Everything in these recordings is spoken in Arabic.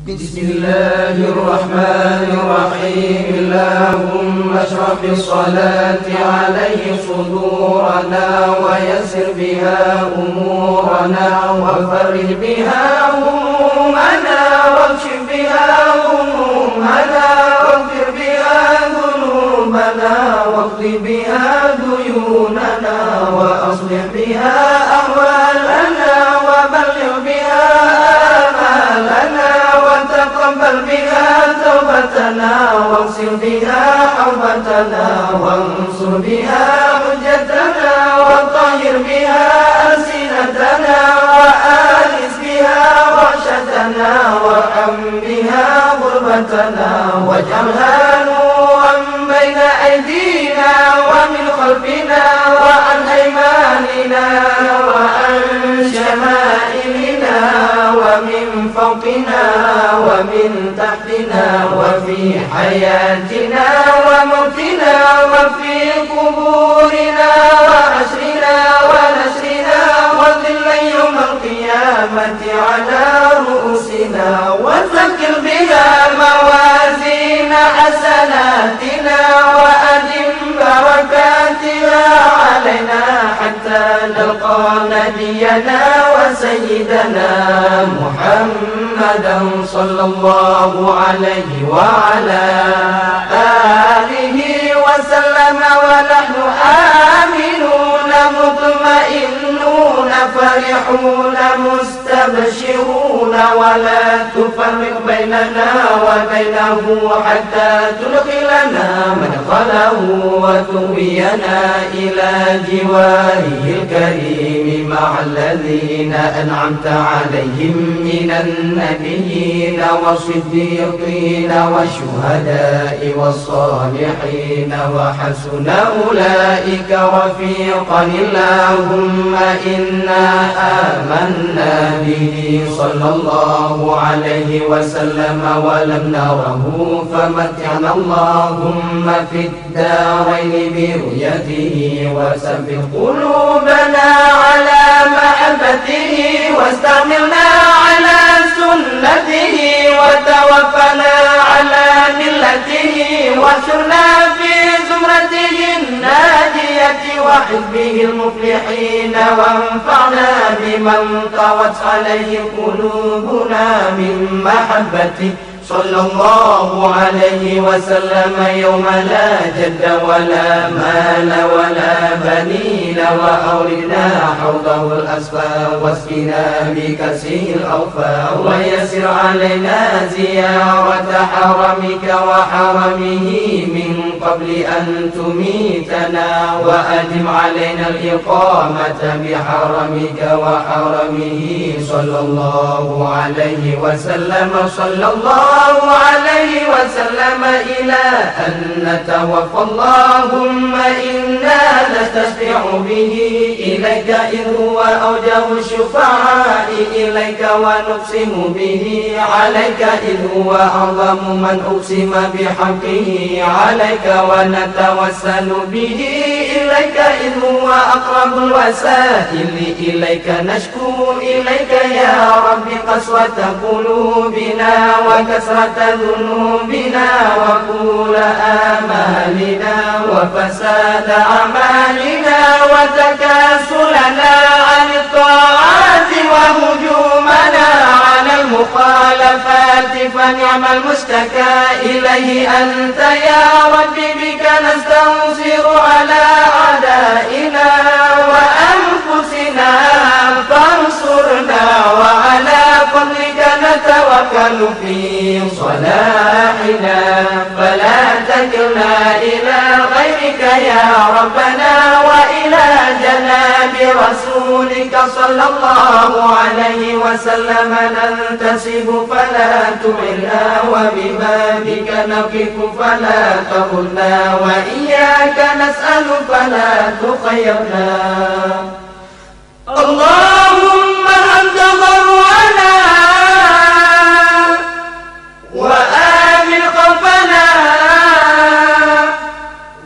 بسم الله الرحمن الرحيم. اللهم اشرح بالصلاة عليه صدورنا ويسر بها أمورنا وفرج بها همومنا واكشف بها همومنا واغفر بها ذنوبنا واقض بها ديوننا وأصلح بها أحوالنا وبلغ بها آمالنا وتقبل بها توبتنا واغسل بها حوبتنا وانصر بها حجتنا وطهر بها ألسنتنا وآنس بها وحشتنا وارحم بها غربتنا واجعلها نورا بين أيدينا ومن خلفنا وعن أيماننا وعن شمائلنا ومن فوقنا ومن تحتنا وفي حياتنا وموتنا وفي قبورنا وحشرنا ونشرنا وذل يوم القيامة على رؤوسنا وثقل بها موازين حسناتنا وأدم بركاتها علينا حتى نلقى نبينا وسيدنا محمدا صلى الله عليه وعلى آله وسلم ونحن آمنون مطمئنون فرحون مستبشرون ولا تفرق بيننا وبينه حتى تدخلنا مدخله وتؤوينا إلى جواره الكريم مع الذين أنعمت عليهم من النبيين والصديقين والشهداء والصالحين وحسن أولئك رفيقا. اللهم إنا آمنا به صلى الله عليه وسلم ولم نره فمتعنا اللهم في الدارين برؤيته وثبت قلوبنا على محبته واستعملنا على سنته وتوفنا على ملته واحشرنا في زمرته الناجية وحزبه المفلحين وانفعنا بمن طوت عليه قلوبنا من محبته صلى الله عليه وسلم يوم لا جد ولا مال ولا بنين وأوردنا حوضه الأسفى واسقنا بكأسه الأوفى ويسر علينا زيارة حرمك وحرمه من قبل أن تميتنا وأدم علينا الإقامة بحرمك وحرمه صلى الله عليه وسلم صلى الله عليه وسلم إلى أن نتوفى. اللهم إنا نستشفع به إليك إذ هو أوجه الشفعاء إليك ونقسم به عليك إذ هو أعظم من أقسم بحقه عليك ونتوسل به إليك إذ هو أقرب الوسائل إليك نشكو إليك يا رب قسوة قلوبنا وكسرة ذنوبنا وطول آمالنا وفساد أعمالنا وتكاسلنا عن الطاعات وهجومنا على المخالفات فنعم المشتكى إليه أنت يا رب بك نستنصر على أعدائنا وأنفسنا فانصرنا وعلى فضلك نتوكل في صلاحنا فلا تكلنا إلى غيرك يا ربنا وإلى جناب رسولك صلى الله عليه وسلم ننتسب فلا تعنا وببابك نقف فلا تخذنا وإياك نسأل فلا تخيرنا. اللهم أنت ضرعنا وآمن خوفنا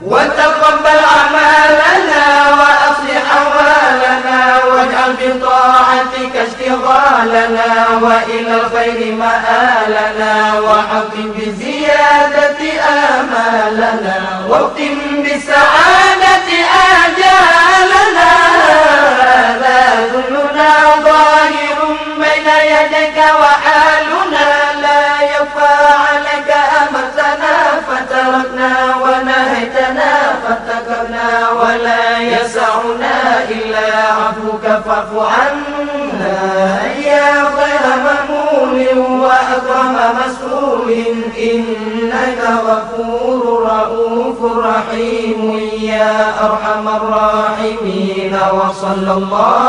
وتقبل أعمالنا وأصلح أحوالنا واجعل بطاعتك اشتغالنا وإلى الخير مآلنا وحقق بزيادة آمالنا واختم بالسعادة آجالنا هذا ذلنا ظاهر بين يديك وحالنا لا يخفى عليك أمرتنا فتركنا ونهيتنا فاتقنا ولا يسعنا إلا عفوك فاعف عنا يا خير مأمول وأكرم مسؤول إنك غفور رؤوف رحيم يا أرحم الراحمين وصلى الله